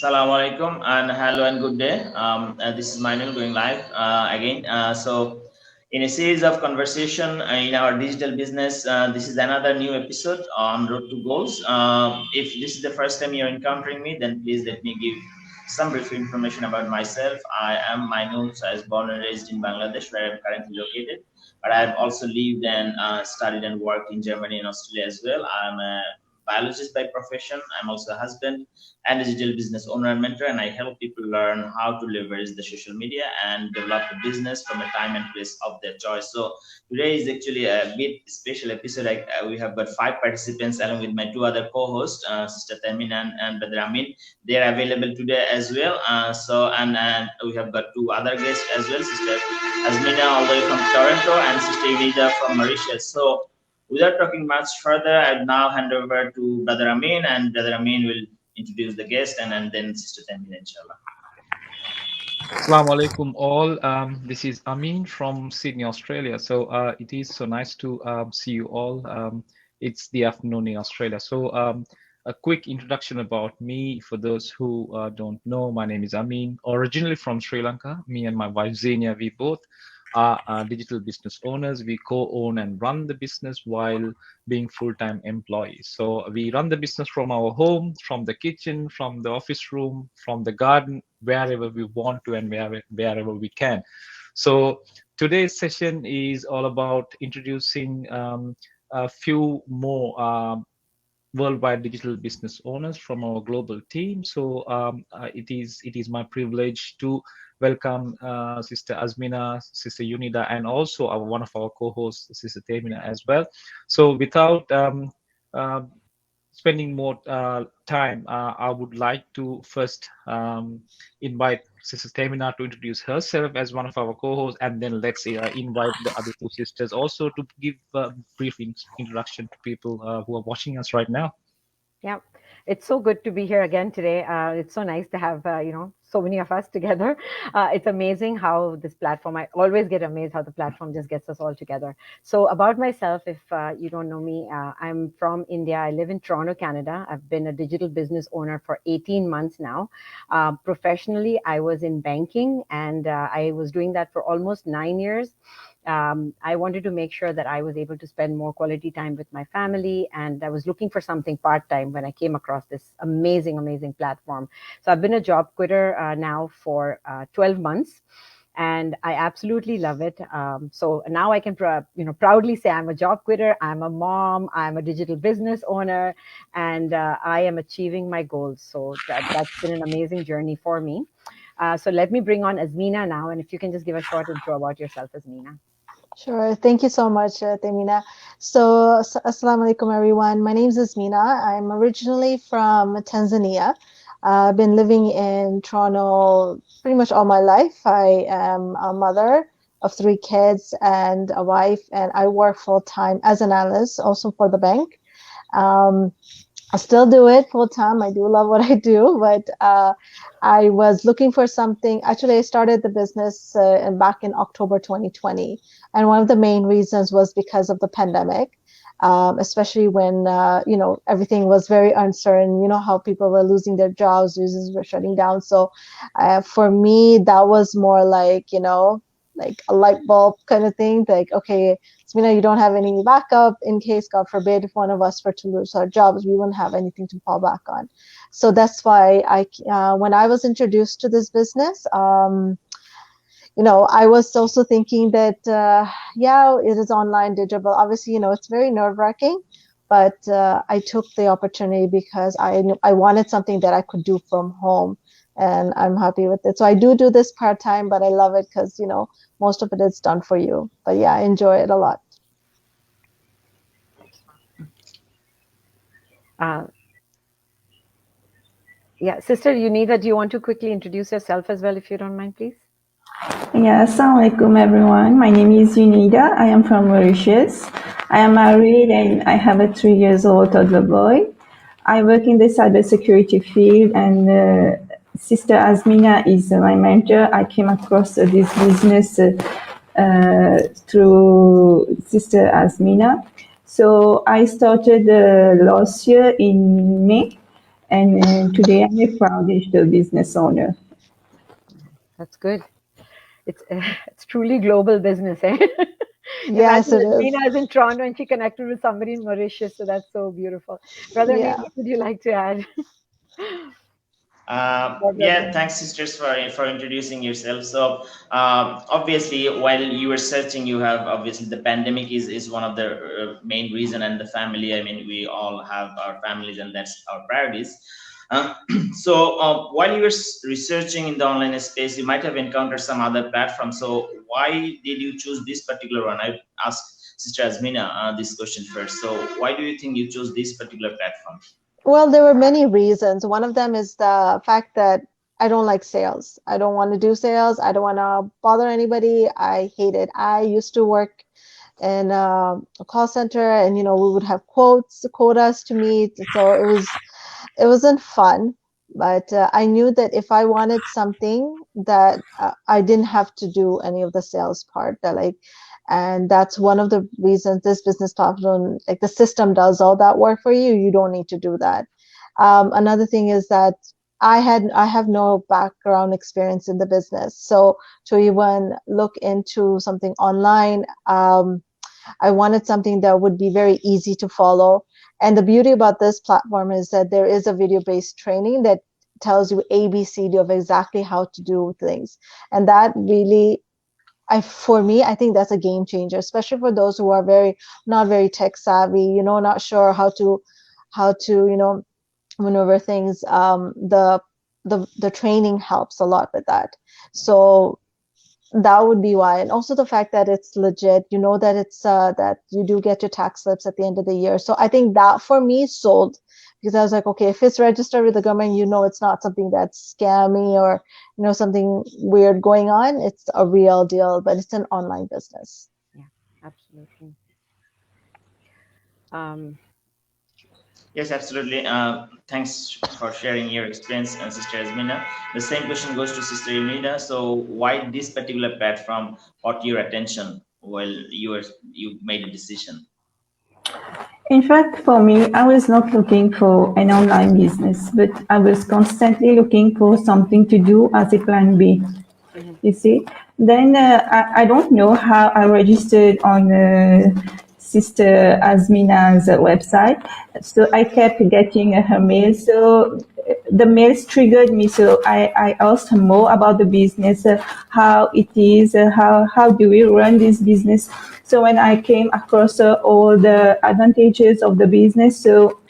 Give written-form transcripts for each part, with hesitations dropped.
Assalamu alaikum and hello and good day. This is Mainul going live again. So, in a series of conversation in our digital business, this is another new episode on Road to Goals. If this is the first time you're encountering me, then please let me give some brief information about myself. I am Mainul, so I was born and raised in Bangladesh, where I'm currently located. But I've also lived and studied and worked in Germany and Australia as well. I'm a biologist by profession. I'm also a husband and a digital business owner and mentor, and I help people learn how to leverage the social media and develop a business from a time and place of their choice. So today is actually a bit special episode. We have got 5 participants along with my 2 other co-hosts, Sister Tamina and Brother Amin. They are available today as well. And we have got 2 other guests as well, Sister Azmina all the way from Toronto and Sister Unida from Mauritius. So without talking much further, I'll now hand over to Brother Amin, and Brother Amin will introduce the guest and then Sister Tamina, inshallah. Assalamu alaikum all. This is Amin from Sydney, Australia. So it is so nice to see you all. It's the afternoon in Australia. So a quick introduction about me for those who don't know. My name is Amin, originally from Sri Lanka. Me and my wife Xenia, we both are digital business owners. We co-own and run the business while being full-time employees. So we run the business from our home, from the kitchen, from the office room, from the garden, wherever we want to and wherever we can. So today's session is all about introducing a few more worldwide digital business owners from our global team. So it is my privilege to welcome Sister Azmina, Sister Unida, and also one of our co-hosts, Sister Tamina, as well. So without spending more time, I would like to first invite Sister Tamina to introduce herself as one of our co-hosts, and then let's invite the other 2 sisters also to give a brief introduction to people who are watching us right now. Yeah, it's so good to be here again today. It's so nice to have, so many of us together. It's amazing how this platform, I always get amazed how the platform just gets us all together. So about myself, if you don't know me, I'm from India. I live in Toronto, Canada. I've been a digital business owner for 18 months now. Professionally, I was in banking, and I was doing that for almost 9 years. I wanted to make sure that I was able to spend more quality time with my family, and I was looking for something part-time when I came across this amazing platform. So I've been a job quitter now for 12 months, and I absolutely love it. So now I can proudly say I'm a job quitter, I'm a mom, I'm a digital business owner, and I am achieving my goals. So that's been an amazing journey for me. So let me bring on Azmina now, and if you can just give a short intro about yourself, Azmina. Sure. Thank you so much, Tamina. So, assalamu alaikum, everyone. My name is Azmina. I'm originally from Tanzania. I've been living in Toronto pretty much all my life. I am a mother of 3 kids and a wife, and I work full-time as an analyst, also for the bank. I still do it full-time. I do love what I do, but I was looking for something. Actually, I started the business back in October 2020. And one of the main reasons was because of the pandemic, especially when, everything was very uncertain. You know how people were losing their jobs, businesses were shutting down. So for me, that was more like, like a light bulb kind of thing. Like, okay, so, you don't have any backup in case, God forbid, if one of us were to lose our jobs, we wouldn't have anything to fall back on. So that's why when I was introduced to this business, I was also thinking that, it is online digital. Obviously, it's very nerve-wracking, but I took the opportunity because I wanted something that I could do from home, and I'm happy with it. So I do this part-time, but I love it because, most of it is done for you. But yeah, I enjoy it a lot. Sister Unida, do you want to quickly introduce yourself as well, if you don't mind, please? Yeah, assalamu alaikum everyone. My name is Unida. I am from Mauritius. I am married and I have a 3-year-old toddler boy. I work in the cybersecurity field, and Sister Azmina is my mentor. I came across this business through Sister Azmina. So I started last year in May, And today I'm a proud digital business owner. That's good. It's truly global business, eh? Yes, Imagine it that is. Meena is in Toronto and she connected with somebody in Mauritius, so that's so beautiful. Brother Amin, Yeah. what would you like to add? Yeah, thanks, sisters, for introducing yourself. So, obviously, while you were searching, you have obviously the pandemic is one of the main reason, and the family. I mean, we all have our families, and that's our priorities. Uh, so, while you were researching in the online space, you might have encountered some other platforms. So, why did you choose this particular one? I asked Sister Azmina this question first. So, why do you think you chose this particular platform? Well, there were many reasons. One of them is the fact that I don't like sales. I don't want to do sales. I don't want to bother anybody. I hate it. I used to work in a call center, and we would have quotas to meet. So it wasn't fun. But I knew that if I wanted something that I didn't have to do any of the sales part. And that's one of the reasons this business platform, like the system does all that work for you. You don't need to do that. Another thing is that I have no background experience in the business. So to even look into something online, I wanted something that would be very easy to follow. And the beauty about this platform is that there is a video-based training that tells you ABCD of exactly how to do things. And that really, for me, I think that's a game changer, especially for those who are not very tech savvy, not sure how to maneuver things. The training helps a lot with that. So that would be why. And also the fact that it's legit, that it's that you do get your tax slips at the end of the year. So I think that for me sold, because I was like, okay, if it's registered with the government, it's not something that's scammy or something weird going on. It's a real deal, but it's an online business. Yeah, absolutely. Yes, absolutely. Thanks for sharing your experience, Sister Azmina. The same question goes to Sister Unida. So, why this particular platform caught your attention while you made a decision? In fact, for me, I was not looking for an online business, but I was constantly looking for something to do as a plan B. Mm-hmm. You see? Then I don't know how I registered on Sister Azmina's website. So I kept getting her mail. So the mails triggered me. So I asked her more about the business, how it is, how do we run this business. So when I came across all the advantages of the business, so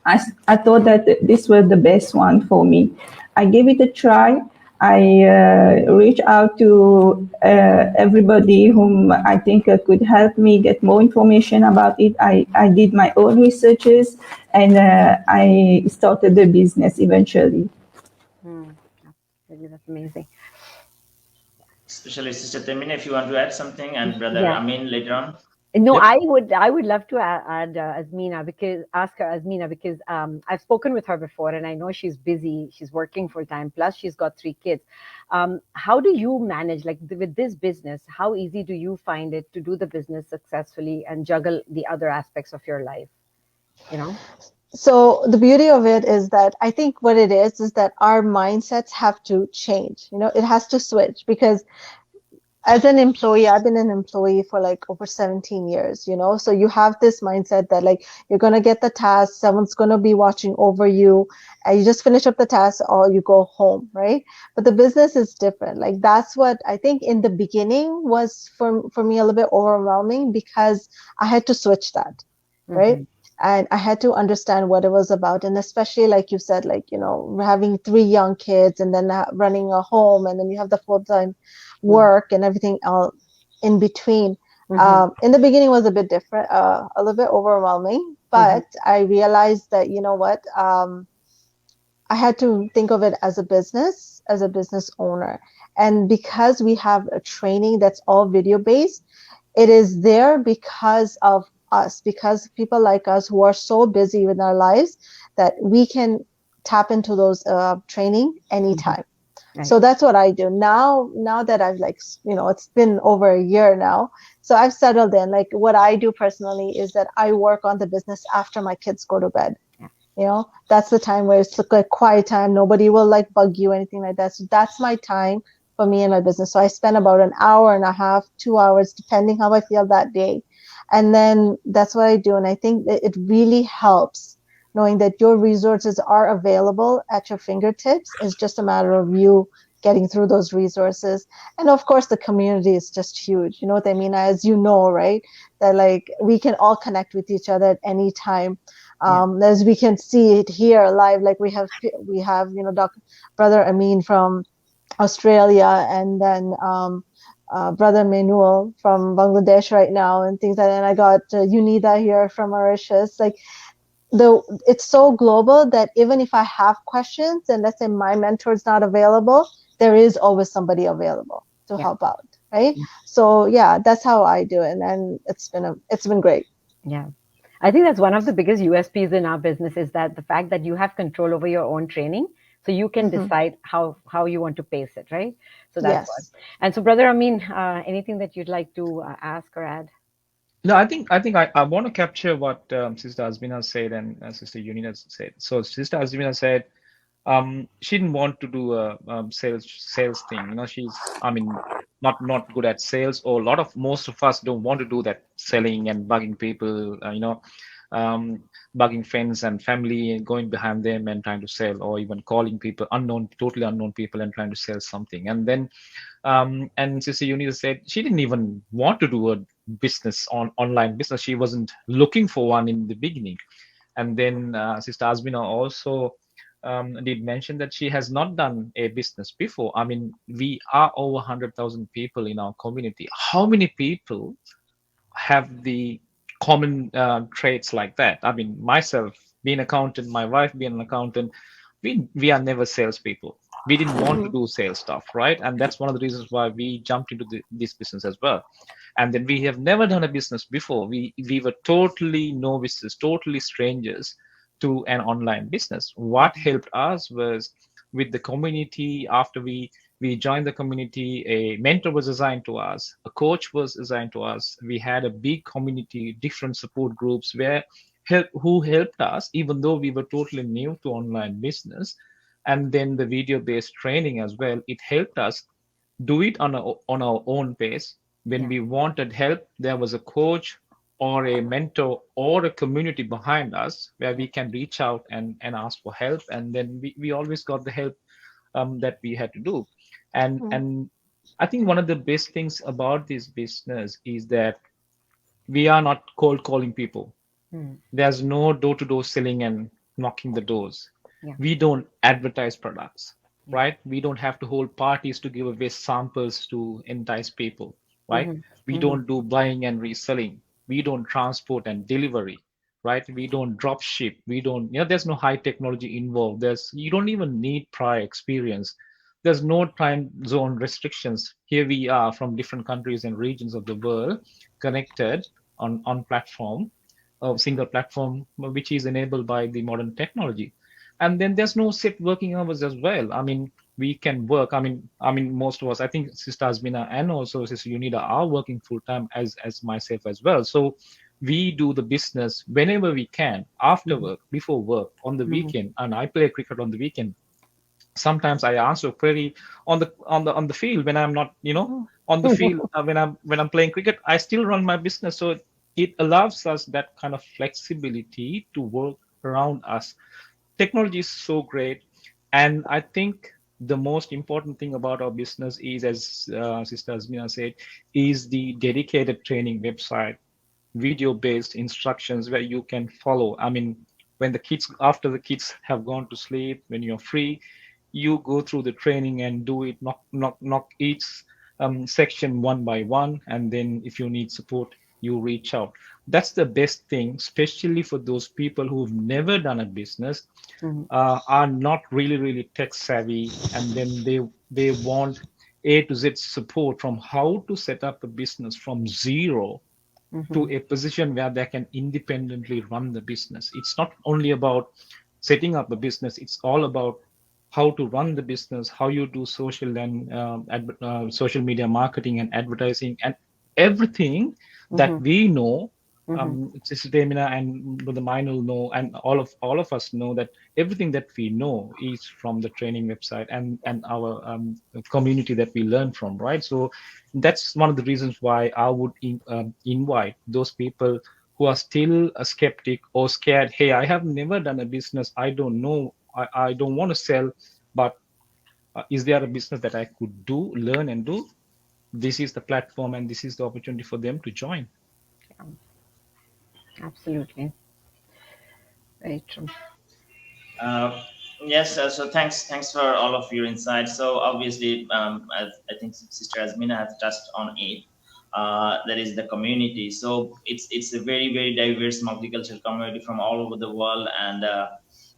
I thought that this was the best one for me. I gave it a try. I reached out to everybody whom I think could help me get more information about it. I did my own researches, and I started the business eventually. That's amazing. Especially Sister Temina, if you want to add something, and Brother Amin later on. No, yep. I would love to add Azmina, ask her Azmina, because I've spoken with her before, and I know she's busy. She's working full time. Plus, she's got 3 kids. How do you manage, with this business? How easy do you find it to do the business successfully and juggle the other aspects of your life? So the beauty of it is that I think what it is that our mindsets have to change. It has to switch, because as an employee, I've been an employee for over 17 years, so you have this mindset that you're going to get the task, someone's going to be watching over you, and you just finish up the task or you go home, right? But the business is different. That's what I think in the beginning was for me a little bit overwhelming, because I had to switch that, right? Mm-hmm. And I had to understand what it was about. And especially, like you said, having 3 young kids and then running a home, and then you have the full-time work and everything else in between. Mm-hmm. In the beginning was a bit different, a little bit overwhelming, but I realized that, I had to think of it as a business owner. And because we have a training that's all video based, it is there because of us, because people like us who are so busy with our lives that we can tap into those training anytime. Right. So that's what I do now that I've it's been over a year now. So I've settled in. What I do personally is that I work on the business after my kids go to bed. You know, that's the time where it's like quiet time. Nobody will like bug you, anything like that. So that's my time for me and my business. So I spend about an hour and a half, 2 hours, depending how I feel that day. And then that's what I do. And I think that it really helps knowing that your resources are available at your fingertips. It's just a matter of you getting through those resources. And of course, the community is just huge. You know what I mean? As you know, right? That like we can all connect with each other at any time. As we can see it here live, like we have, you know, Brother Amin from Australia, and then Brother Manuel from Bangladesh right now, and things like that. And I got Unida here from Mauritius. Like it's so global that even if I have questions and let's say my mentor is not available, there is always somebody available to help out, right? So yeah, that's how I do it, and it's been great. Yeah. I think that's one of the biggest USPs in our business, is that the fact that you have control over your own training, so you can decide how you want to pace it, right? So that's what. And so, Brother Amin, anything that you'd like to ask or add? No, I think I want to capture what Sister Azmina said and Sister Unina said. So Sister Azmina said she didn't want to do a sales thing. You know, she's, I mean, not good at sales, or most of us don't want to do that, selling and bugging people, you know, bugging friends and family and going behind them and trying to sell, or even calling people, totally unknown people, and trying to sell something. And then and Sister Unisa said she didn't even want to do a business online business. She wasn't looking for one in the beginning. And then Sister Azmina also did mention that she has not done a business before. I mean, we are over 100,000 people in our community. How many people have the common traits like that? I mean, myself being an accountant, my wife being an accountant, we are never salespeople. We didn't want to do sales stuff, right? And that's one of the reasons why we jumped into this business as well. And then we have never done a business before. We were totally novices, totally strangers to an online business. What helped us was with the community. After we joined the community, a mentor was assigned to us, a coach was assigned to us. We had a big community, different support groups who helped us, even though we were totally new to online business. And then the video-based training as well, it helped us do it on our own pace. When we wanted help, there was a coach or a mentor or a community behind us where we can reach out and ask for help. And then we always got the help that we had to do. And I think one of the best things about this business is that we are not cold calling people. There's no door-to-door selling and knocking the doors. We don't advertise products, right? We don't have to hold parties to give away samples to entice people, right? We don't do buying and reselling. We don't transport and delivery, right? We don't drop ship. We don't, there's no high technology involved. You don't even need prior experience. There's no time zone restrictions. Here we are from different countries and regions of the world, connected on platform, a single platform, which is enabled by the modern technology. And then there's no set working hours as well. I mean, we can work. I mean, most of us, I think Sister Azmina and also Sister Unida are working full time as myself as well. So we do the business whenever we can, after work, before work, on the weekend, and I play cricket on the weekend. Sometimes I answer a query on the field when I'm not, on the field when I'm playing cricket. I still run my business, so it allows us that kind of flexibility to work around us. Technology is so great, and I think the most important thing about our business is, as Sister Azmina said, is the dedicated training website, video-based instructions where you can follow. I mean, after the kids have gone to sleep, when you're free, you go through the training and do it, knock each section one by one, and then if you need support, you reach out. That's the best thing, especially for those people who've never done a business, are not really tech savvy, and then they want A to Z support from how to set up a business from zero to a position where they can independently run the business. It's not only about setting up a business, it's all about how to run the business, how you do social and social media marketing and advertising and everything that we know Sister Demina and Brother Minal know, and all of us know that everything that we know is from the training website and our community that we learn from, right? So that's one of the reasons why I would invite those people who are still a skeptic or scared. Hey, I have never done a business. I don't know. I don't want to sell, but is there a business that I could do, learn and do? This is the platform and this is the opportunity for them to join. Yeah. Absolutely. Very true. Yes, so thanks for all of your insights. So obviously, I think Sister Azmina has touched on it. That is the community. So it's a very diverse multicultural community from all over the world, and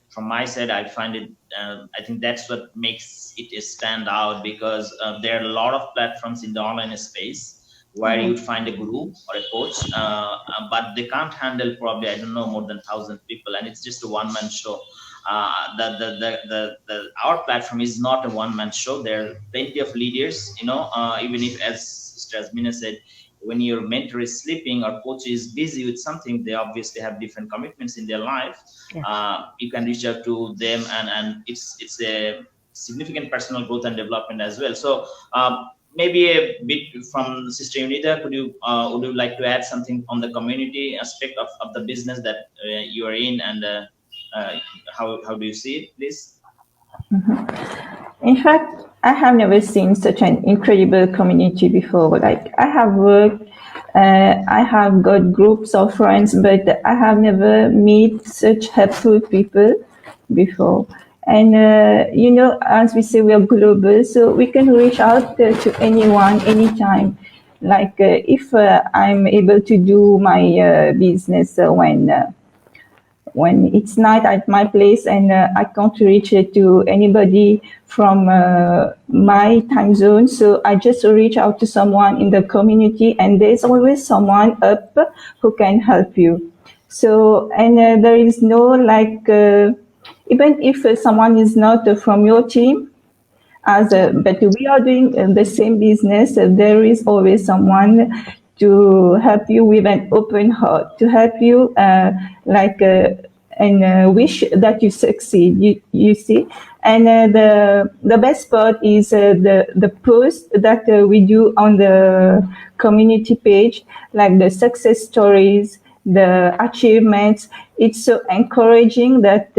from my side, I find it. I think that's what makes it stand out, because there are a lot of platforms in the online space where you'd find a guru or a coach, but they can't handle probably, I don't know, more than 1,000 people, and it's just a one-man show. Our platform is not a one-man show. There are plenty of leaders, even if, as Sister Azmina said, when your mentor is sleeping or coach is busy with something, they obviously have different commitments in their life. You can reach out to them, and it's a significant personal growth and development as well. So maybe a bit from Sister Unida, would you like to add something on the community aspect of the business that you are in, and how do you see it, please? In fact, I have never seen such an incredible community before. Like, I have worked, I have got groups of friends, but I have never met such helpful people before. And, as we say, we are global, so we can reach out to anyone, anytime. Like, if I'm able to do my business when it's night at my place and I can't reach to anybody from my time zone, so I just reach out to someone in the community, and there's always someone up who can help you. So, and there is no even if someone is not from your team, but we are doing the same business, there is always someone to help you with an open heart, to help you and wish that you succeed, you see. And the best part is the post that we do on the community page, like the success stories, the achievements. It's so encouraging that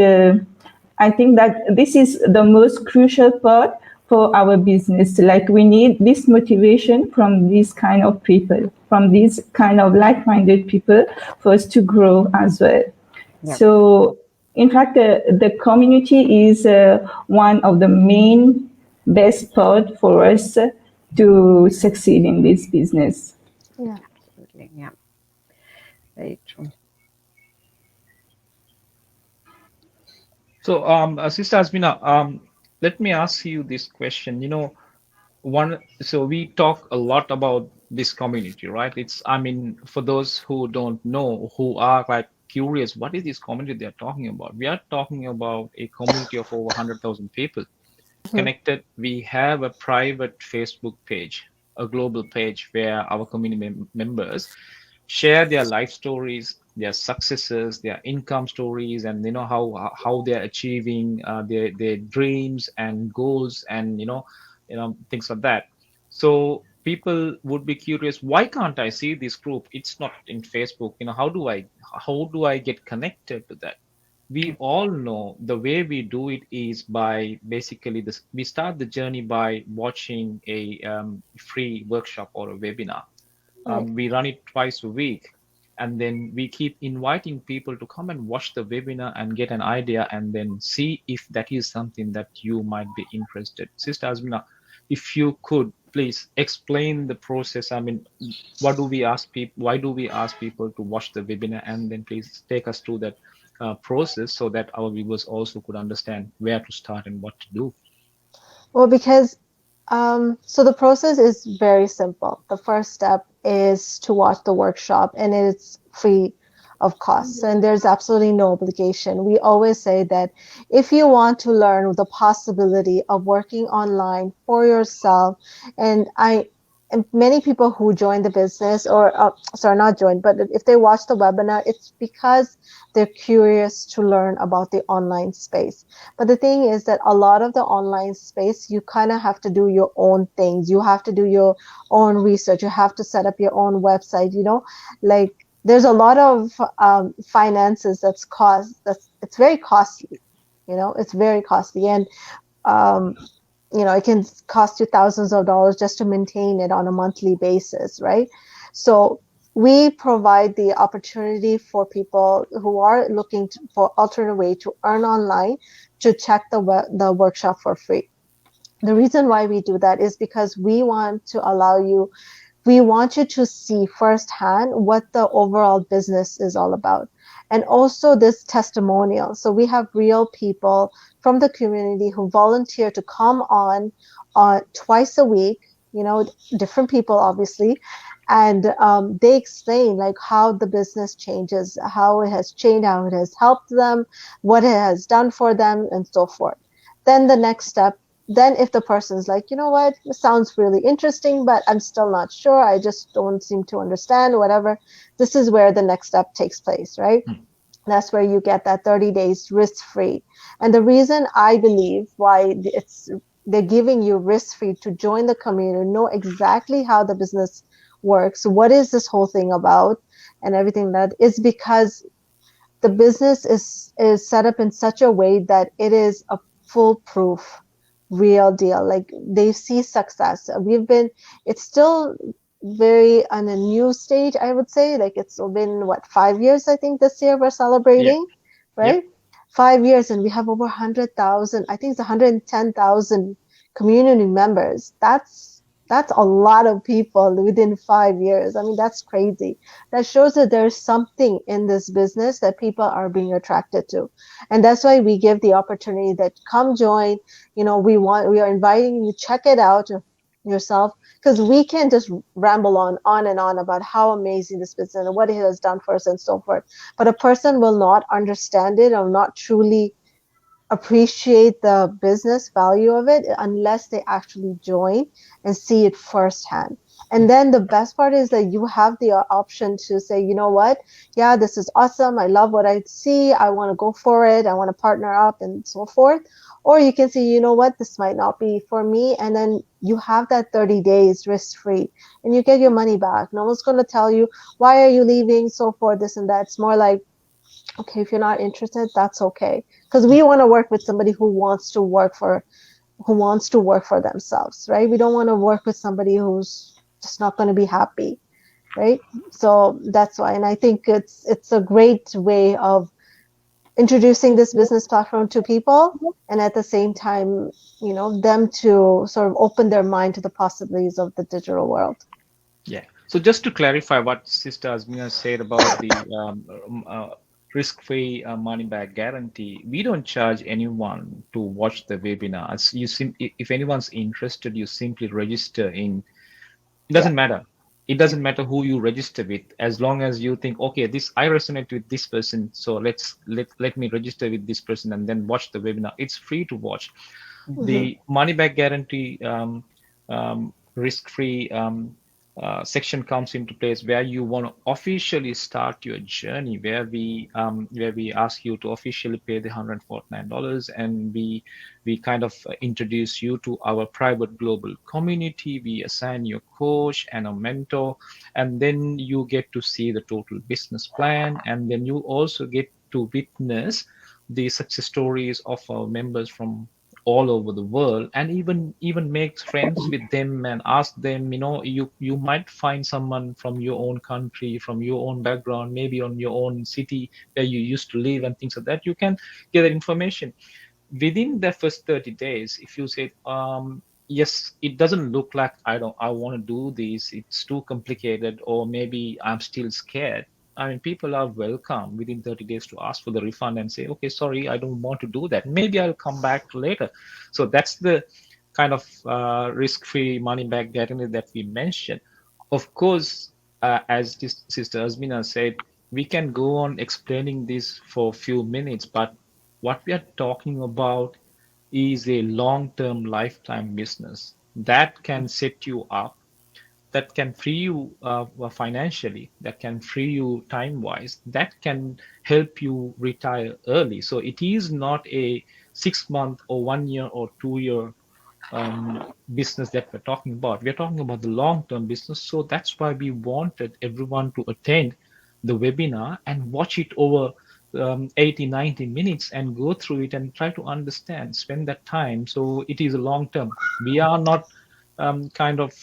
I think that this is the most crucial part for our business. Like, we need this motivation from these kind of people, from these kind of like-minded people, for us to grow as well. Yep. So, in fact, the community is one of the main best part for us to succeed in this business. Yeah, absolutely. Yeah, very true. So, Sister Azmina, let me ask you this question. So we talk a lot about this community, right? For those who don't know, who are like curious, what is this community they're talking about? We are talking about a community of over 100,000 people connected. We have a private Facebook page, a global page, where our community members share their life stories, their successes, their income stories, and how they're achieving their dreams and goals, and things like that. So people would be curious, why can't I see this group? It's not in Facebook. How do I get connected to that? We all know the way we do it is by basically this. We start the journey by watching a free workshop or a webinar. We run it twice a week, and then we keep inviting people to come and watch the webinar and get an idea, and then see if that is something that you might be interested. Sister Azmina, if you could please explain the process. Why do we ask people to watch the webinar, and then please take us through that process so that our viewers also could understand where to start and what to do. Well, because so the process is very simple. The first step is to watch the workshop, and it's free of cost, and there's absolutely no obligation. We always say that if you want to learn the possibility of working online for yourself, and and many people who join the business or sorry, not join, but if they watch the webinar, it's because they're curious to learn about the online space. But the thing is that a lot of the online space, you kind of have to do your own things. You have to do your own research. You have to set up your own website, like there's a lot of finances it's very costly, it's very costly. And um, it can cost you thousands of dollars just to maintain it on a monthly basis, right? So we provide the opportunity for people who are looking for alternate way to earn online to check the workshop for free. The reason why we do that is because we want you to see firsthand what the overall business is all about. And also this testimonial. So we have real people from the community who volunteer to come on twice a week, different people, obviously. And they explain like how the business changes, how it has changed, how it has helped them, what it has done for them, and so forth. Then the next step, then if the person's like, you know what, it sounds really interesting, but I'm still not sure, I just don't seem to understand, whatever, this is where the next step takes place, right? That's where you get that 30 days risk-free. And the reason I believe why they're giving you risk-free to join the community, know exactly how the business works, what is this whole thing about, and everything, that is because the business is set up in such a way that it is a foolproof real deal. Like they see success. It's still very on a new stage, I would say. Like it's been 5 years, I think this year we're celebrating, right? 5 years, and we have over 100,000, I think it's 110,000 community members. That's a lot of people within 5 years. I mean, that's crazy. That shows that there's something in this business that people are being attracted to. And that's why we give the opportunity that come join, we are inviting you, check it out yourself, because we can just ramble on and on about how amazing this business and what it has done for us and so forth. But a person will not understand it or not truly appreciate the business value of it unless they actually join and see it firsthand. And then the best part is that you have the option to say, you know what, yeah, this is awesome, I love what I see, I want to go for it, I want to partner up and so forth. Or you can say, you know what, this might not be for me, and then you have that 30 days risk-free and you get your money back. No one's going to tell you, why are you leaving, so forth, this and that. It's more like, okay, if you're not interested, that's okay. Because we want to work with somebody who wants to work for themselves, right? We don't want to work with somebody who's just not going to be happy, right? So that's why. And I think it's a great way of introducing this business platform to people, and at the same time, them to sort of open their mind to the possibilities of the digital world. Yeah. So just to clarify what Sister Azmina said about the risk-free money-back guarantee, we don't charge anyone to watch the webinar. If anyone's interested, you simply register in. It doesn't matter. It doesn't matter who you register with, as long as you think, okay, I resonate with this person, so let me register with this person and then watch the webinar. It's free to watch. The money-back guarantee risk-free section comes into place where you want to officially start your journey, where we ask you to officially pay the $149, and we kind of introduce you to our private global community. We assign you a coach and a mentor, and then you get to see the total business plan, and then you also get to witness the success stories of our members from all over the world, and even make friends with them and ask them, you might find someone from your own country, from your own background, maybe on your own city where you used to live, and things like that. You can get that information within the first 30 days. If you say, yes, it doesn't look like I want to do this, it's too complicated, or maybe I'm still scared, I mean, people are welcome within 30 days to ask for the refund and say, okay, sorry, I don't want to do that. Maybe I'll come back later. So that's the kind of risk-free money-back guarantee that we mentioned. Of course, as Sister Azmina said, we can go on explaining this for a few minutes, but what we are talking about is a long-term lifetime business that can set you up that can free you financially, that can free you time-wise, that can help you retire early. So it is not a 6-month or 1 year or 2 year business that we're talking about. We're talking about the long-term business. So that's why we wanted everyone to attend the webinar and watch it over 80, 90 minutes and go through it and try to understand, spend that time. So it is a long-term. We are not kind of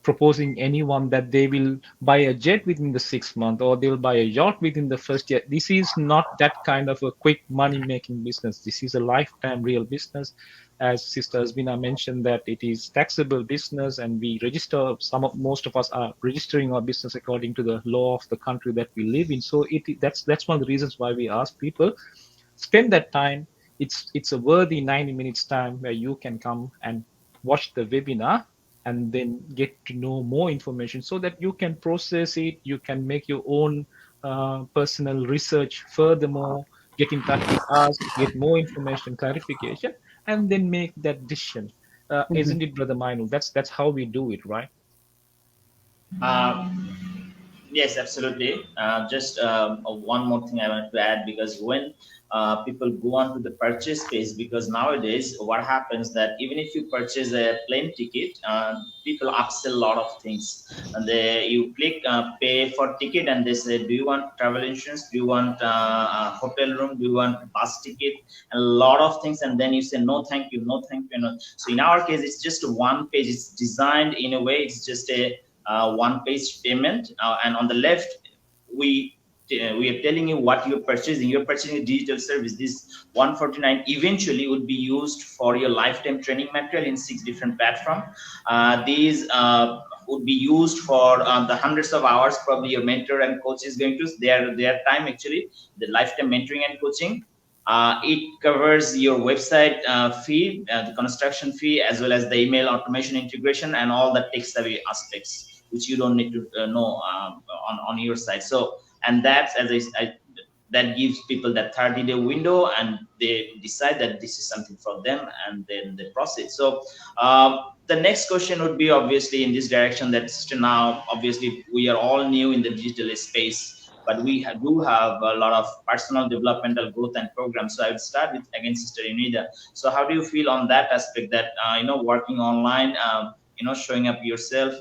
proposing anyone that they will buy a jet within the 6 months or they will buy a yacht within the first year. This is not that kind of a quick money-making business. This is a lifetime real business. As Sister Azmina mentioned, that it is taxable business, and we register. Most of us are registering our business according to the law of the country that we live in. So that's one of the reasons why we ask people spend that time. It's a worthy 90 minutes time where you can come and watch the webinar and then get to know more information so that you can process it, you can make your own personal research furthermore, get in touch with us, get more information, clarification, and then make that decision. Isn't it, Brother Mainu? That's how we do it, right? Yes, absolutely. Just one more thing I wanted to add, because when people go on to the purchase page, because nowadays what happens that even if you purchase a plane ticket, people upsell a lot of things, and you click pay for ticket, and they say, do you want travel insurance, do you want a hotel room, do you want bus ticket, and a lot of things, and then you say no thank you, no thank you, no. So in our case, it's just one page. It's designed in a way, it's just a one-page payment, and on the left we are telling you what you're purchasing. You're purchasing a digital service. This 149 eventually would be used for your lifetime training material in 6 different platforms. These would be used for the hundreds of hours probably your mentor and coach is going to their time, actually the lifetime mentoring and coaching. It covers your website fee, the construction fee, as well as the email automation integration and all the tech-savvy aspects which you don't need to know on your side. So, and that's, as that gives people that 30-day window, and they decide that this is something for them, and then they proceed. So the next question would be obviously in this direction, that now obviously we are all new in the digital space, but we do have a lot of personal developmental growth and programs. So I would start with, again, Sister Unida. So how do you feel on that aspect, that working online, showing up yourself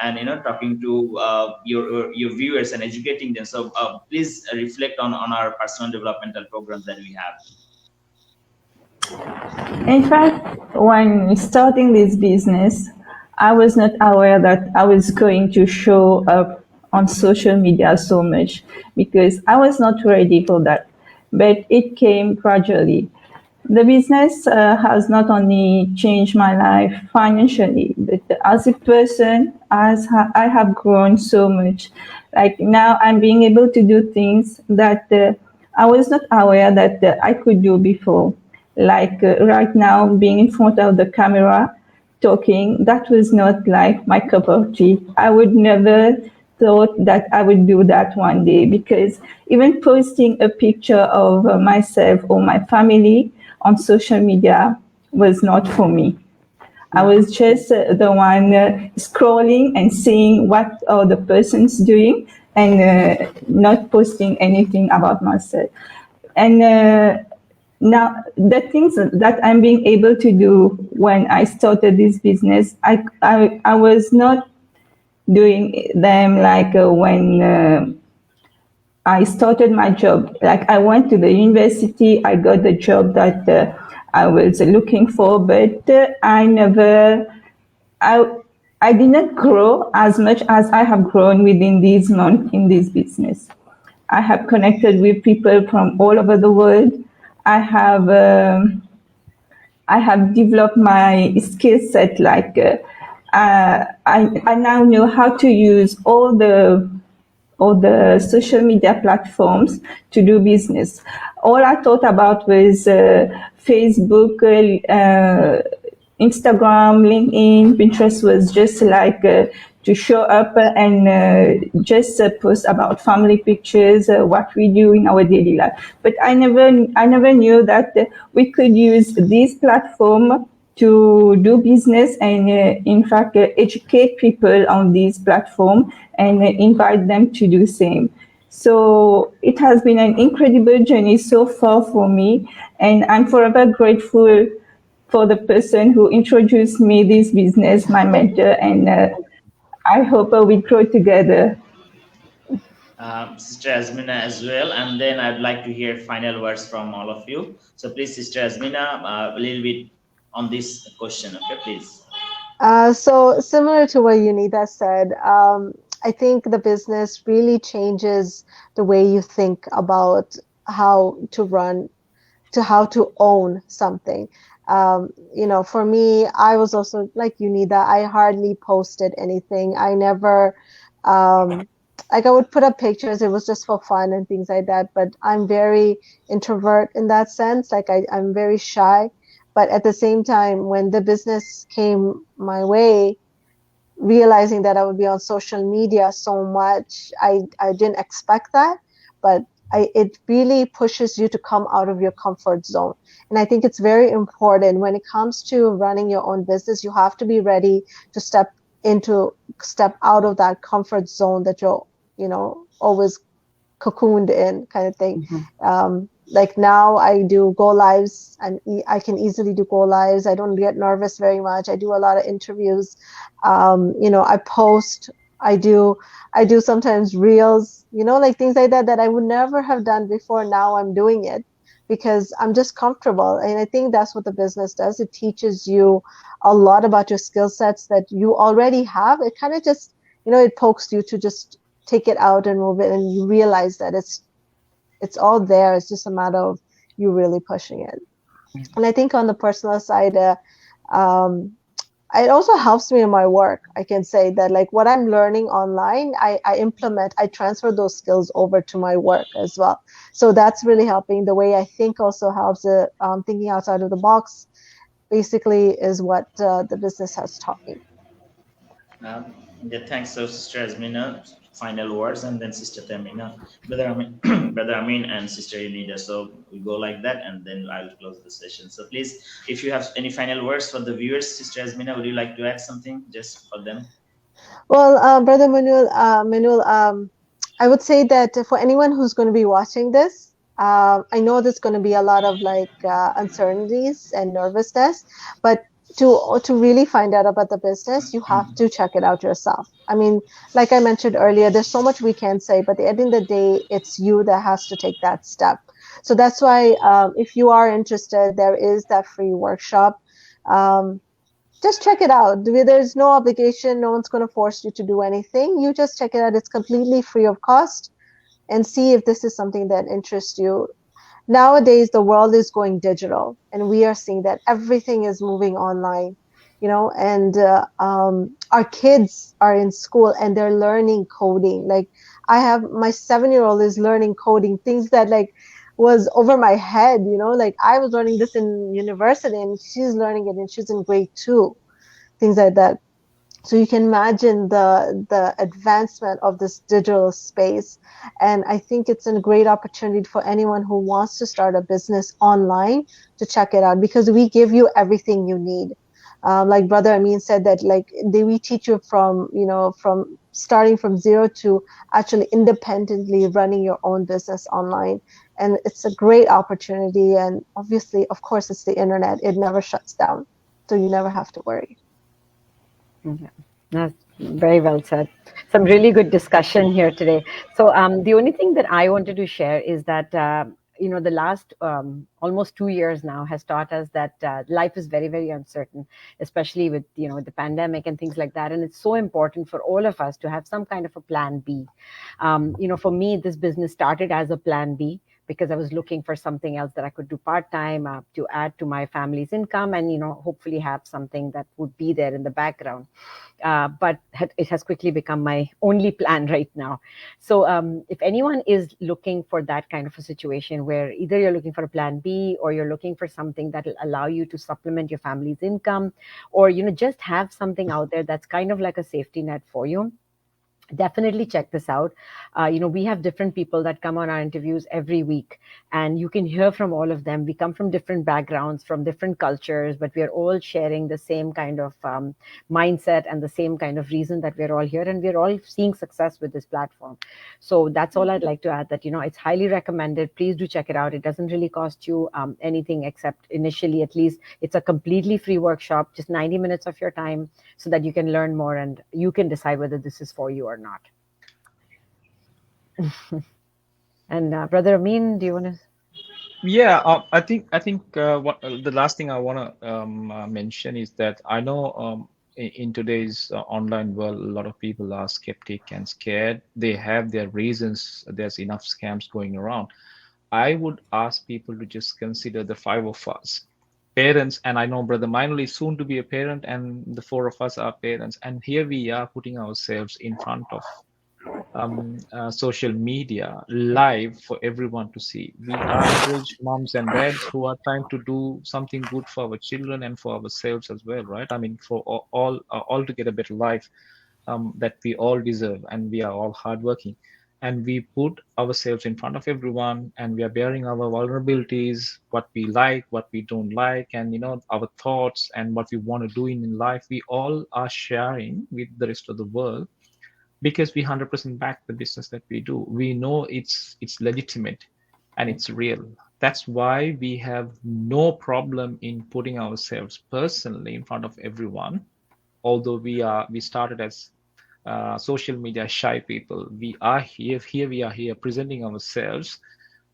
and talking to your viewers and educating them? So please reflect on our personal developmental programs that we have. In fact, when starting this business, I was not aware that I was going to show up on social media so much, because I was not ready for that. But it came gradually. The business has not only changed my life financially, but as a person, I have grown so much. Like now, I'm being able to do things that I was not aware that I could do before. Like right now, being in front of the camera, talking, that was not like my cup of tea. I would never thought that I would do that one day, because even posting a picture of myself or my family on social media was not for me. I was just the one scrolling and seeing what other person's doing, and not posting anything about myself. And now the things that I'm being able to do when I started this business, I was not doing them like when I started my job. Like I went to the university, I got the job that I was looking for, but I did not grow as much as I have grown within these months in this business. I have connected with people from all over the world. I have developed my skill set. Like I now know how to use all the social media platforms to do business. All I thought about was Facebook, Instagram, LinkedIn, Pinterest was just like to show up and just post about family pictures, what we do in our daily life. But I never knew that we could use this platform to do business and in fact educate people on this platform and invite them to do the same. So it has been an incredible journey so far for me, and I'm forever grateful for the person who introduced me this business, my mentor, and I hope we grow together. Sister Azmina as well, and then I'd like to hear final words from all of you. So please, Sister Azmina, a little bit on this question, okay, please. So similar to what Unida said, I think the business really changes the way you think about how to run, to how to own something. For me, I was also like Unida. I hardly posted anything. I never, like I would put up pictures. It was just for fun and things like that. But I'm very introvert in that sense. Like I'm very shy. But at the same time, when the business came my way, realizing that I would be on social media so much, I didn't expect that. But it really pushes you to come out of your comfort zone. And I think it's very important when it comes to running your own business, you have to be ready to step out of that comfort zone that you're, always cocooned in kind of thing. Like now I do go lives and I can easily do go lives. I don't get nervous very much. I do a lot of interviews. I post, I do sometimes reels, like things like that I would never have done before. Now I'm doing it because I'm just comfortable. And I think that's what the business does. It teaches you a lot about your skill sets that you already have. It kind of just, it pokes you to just take it out and move it. And you realize that it's all there. It's just a matter of you really pushing it. And I think on the personal side, it also helps me in my work. I can say that like what I'm learning online, I transfer those skills over to my work as well. So that's really helping. The way I think also helps. Thinking outside of the box basically is what the business has taught me. Thanks, so Sister Azmina. Final words, and then Sister Temina, Brother Amin, and Sister Unida. So we go like that, and then I'll close the session. So please, if you have any final words for the viewers, Sister Azmina, would you like to add something just for them? Well, Brother Manul, I would say that for anyone who's going to be watching this, I know there's going to be a lot of uncertainties and nervousness, but to really find out about the business, you have to check it out yourself. I mean, like I mentioned earlier, there's so much we can say, but at the end of the day, it's you that has to take that step. So that's why if you are interested, there is that free workshop. Just check it out. There's no obligation. No one's going to force you to do anything. You just check it out. It's completely free of cost, and see if this is something that interests you. Nowadays, the world is going digital, and we are seeing that everything is moving online, and our kids are in school and they're learning coding. Like I have my 7-year-old is learning coding, things that was over my head, like I was learning this in university and she's learning it and she's in grade 2, things like that. So you can imagine the advancement of this digital space. And I think it's a great opportunity for anyone who wants to start a business online to check it out, because we give you everything you need. Like Brother Amin said that we teach you from starting from zero to actually independently running your own business online. And it's a great opportunity. And obviously, of course, it's the internet. It never shuts down. So you never have to worry. Yeah, that's very well said. Some really good discussion here today. So the only thing that I wanted to share is that, the last almost 2 years now has taught us that life is very, very uncertain, especially with, the pandemic and things like that. And it's so important for all of us to have some kind of a plan B. For me, this business started as a plan B, because I was looking for something else that I could do part-time to add to my family's income and, hopefully have something that would be there in the background. But it has quickly become my only plan right now. So if anyone is looking for that kind of a situation where either you're looking for a plan B or you're looking for something that will allow you to supplement your family's income, or, just have something out there that's kind of like a safety net for you, definitely check this out. We have different people that come on our interviews every week, and you can hear from all of them. We come from different backgrounds, from different cultures, but we are all sharing the same kind of mindset and the same kind of reason that we're all here, and we're all seeing success with this platform. So that's all I'd like to add, that it's highly recommended. Please do check it out. It doesn't really cost you anything, except initially, at least. It's a completely free workshop, just 90 minutes of your time, so that you can learn more and you can decide whether this is for you or not. And Brother Amin, do you want to? Yeah, I think what the last thing I want to mention is that I know in today's online world, a lot of people are skeptic and scared. They have their reasons. There's enough scams going around. I would ask people to just consider the 5 of us, parents, and I know Brother Mainul is soon to be a parent, and the 4 of us are parents, and here we are putting ourselves in front of social media live for everyone to see. We are encouraged moms and dads who are trying to do something good for our children and for ourselves as well, right? I mean, for all to get a better life that we all deserve, and we are all hardworking. And we put ourselves in front of everyone, and we are bearing our vulnerabilities, what we like, what we don't like, and our thoughts and what we want to do in life. We all are sharing with the rest of the world, because we 100% back the business that we do. We know it's legitimate and it's real. That's why we have no problem in putting ourselves personally in front of everyone. Although we started as social media shy people, we are here presenting ourselves.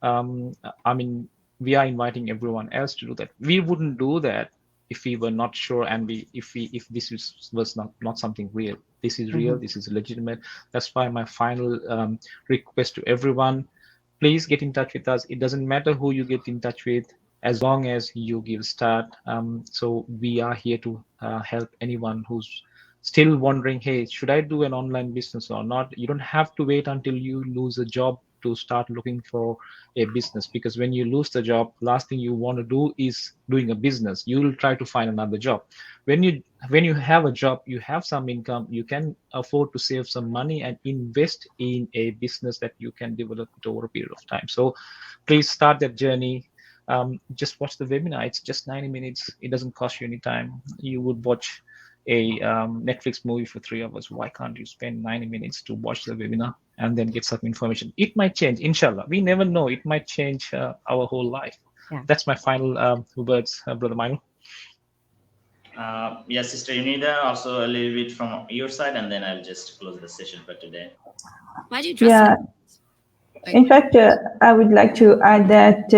I mean, we are inviting everyone else to do that. We wouldn't do that if we were not sure, and if this was not something real. This is real. This is legitimate. That's why my final request to everyone: please get in touch with us. It doesn't matter who you get in touch with, as long as you give a start. So we are here to help anyone who's still wondering, hey, should I do an online business or not? You don't have to wait until you lose a job to start looking for a business, because when you lose the job, last thing you want to do is doing a business. You'll try to find another job. When you have a job, you have some income, you can afford to save some money and invest in a business that you can develop it over a period of time. So please start that journey. Just watch the webinar. It's just 90 minutes. It doesn't cost you any time. You would watch a Netflix movie for 3 hours. Why can't you spend 90 minutes to watch the webinar and then get some information? It might change, inshallah. We never know. It might change our whole life. Yeah. That's my final words, Brother Mainul. Yes, Sister Unida, also a little bit from your side, and then I'll just close the session for today. Why do you trust Yeah. In fact, I would like to add that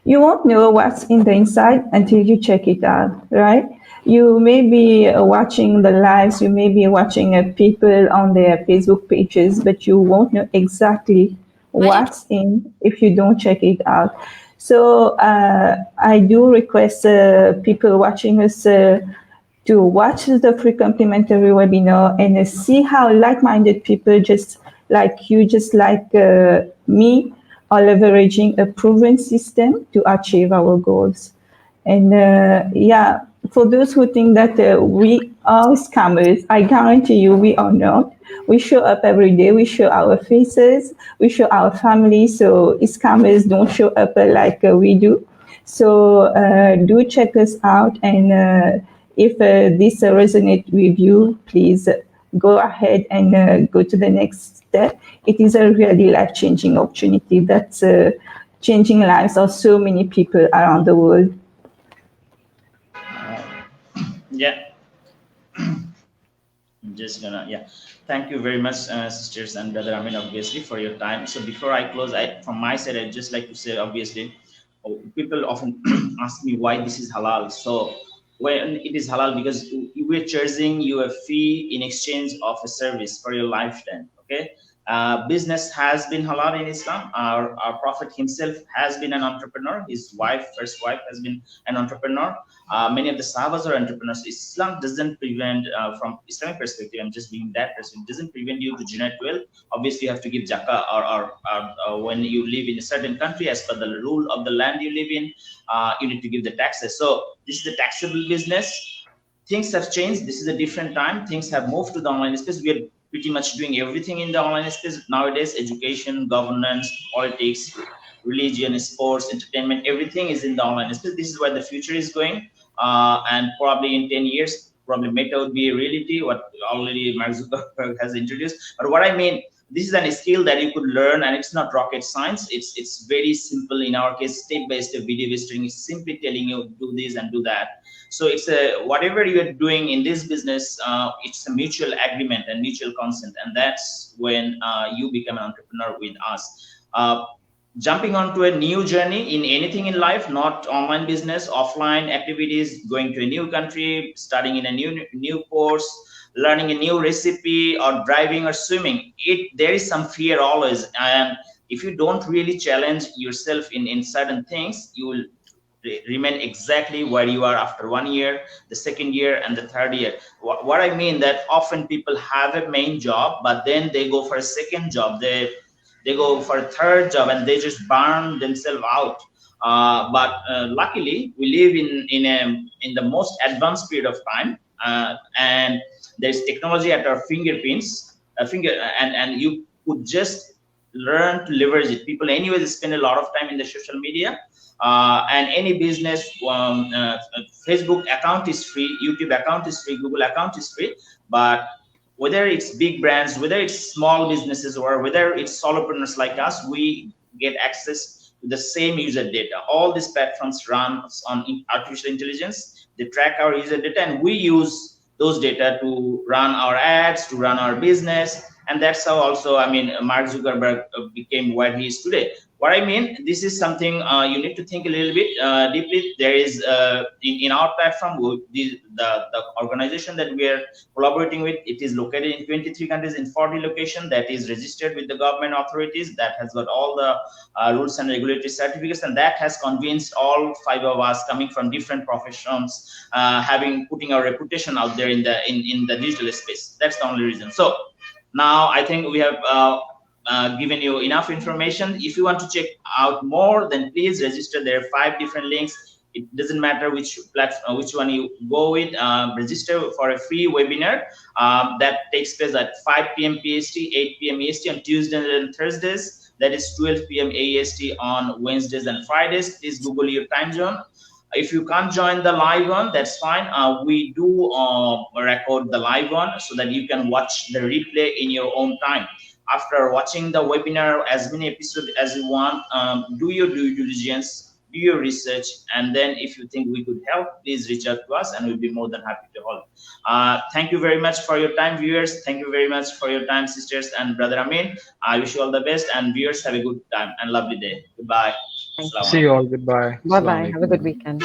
you won't know what's in the inside until you check it out, right? You may be watching the lives, you may be watching people on their Facebook pages, but you won't know exactly what's in if you don't check it out. So I do request people watching us to watch the free complimentary webinar and see how like-minded people just like you, just like me, are leveraging a proven system to achieve our goals. And yeah, for those who think that we are scammers, I guarantee you we are not. We show up every day, we show our faces, we show our family, so scammers don't show up like we do. So do check us out, and if this resonates with you, please go ahead and go to the next step. It is a really life-changing opportunity that's changing lives of so many people around the world. Yeah. I'm just gonna, thank you very much, sisters and Brother Amin, obviously, for your time. So before I close, from my side, I'd just like to say, obviously, people often ask me why this is halal. So when it is halal, because we're charging you a fee in exchange of a service for your lifetime. Okay. Business has been halal in Islam. Our Prophet himself has been an entrepreneur. His first wife has been an entrepreneur. Many of the Sahabas are entrepreneurs. Islam doesn't prevent, from Islamic perspective, I'm just being that person, it doesn't prevent you to generate wealth. Obviously, you have to give zakah, or when you live in a certain country, as per the rule of the land you live in, you need to give the taxes. So this is a taxable business. Things have changed. This is a different time. Things have moved to the online space. pretty much doing everything in the online space nowadays. Education, governance, politics, religion, sports, entertainment, everything is in the online space. This is where the future is going. And probably in 10 years, probably Meta would be a reality, what already Mark Zuckerberg has introduced. But what I mean, this is a skill that you could learn, and it's not rocket science. It's very simple. In our case, step-by-step video-based training is simply telling you do this and do that. So it's a whatever you are doing in this business, it's a mutual agreement and mutual consent, and that's when you become an entrepreneur with us. Jumping onto a new journey in anything in life, not online business, offline activities, going to a new country, starting in a new course, learning a new recipe, or driving or swimming, there is some fear always. And if you don't really challenge yourself in certain things, you will remain exactly where you are after 1 year, the second year, and the third year. What I mean that often people have a main job, but then they go for a second job, they go for a third job, and they just burn themselves out. But luckily, we live in the most advanced period of time, and there's technology at our fingerprints, and you could just learn to leverage it. People anyways spend a lot of time in the social media, and any business, Facebook account is free, YouTube account is free, Google account is free. But whether it's big brands, whether it's small businesses, or whether it's solopreneurs like us, we get access to the same user data. All these platforms run on artificial intelligence. They track our user data, and we use those data to run our ads, to run our business. And that's how also, I mean, Mark Zuckerberg became where he is today. What I mean, this is something you need to think a little bit deeply. There is, in our platform, the organization that we are collaborating with, it is located in 23 countries in 40 locations, that is registered with the government authorities, that has got all the rules and regulatory certificates, and that has convinced all 5 of us coming from different professions, putting our reputation out there in the digital space. That's the only reason. So now I think we have given you enough information. If you want to check out more, then please register. There are 5 different links. It doesn't matter which platform, which one you go with. Register for a free webinar that takes place at 5 p.m. PST, 8 p.m. EST on Tuesdays and Thursdays. That is 12 p.m. AEST on Wednesdays and Fridays. Please Google your time zone. If you can't join the live one, that's fine. We do record the live one so that you can watch the replay in your own time. After watching the webinar, as many episodes as you want, do your due diligence, do your research, and then if you think we could help, please reach out to us, and we'll be more than happy to help. Thank you very much for your time, viewers. Thank you very much for your time, sisters and brother Amin. I wish you all the best, and viewers, have a good time and lovely day. Goodbye. See you all. Goodbye. Bye-bye. Have a good weekend.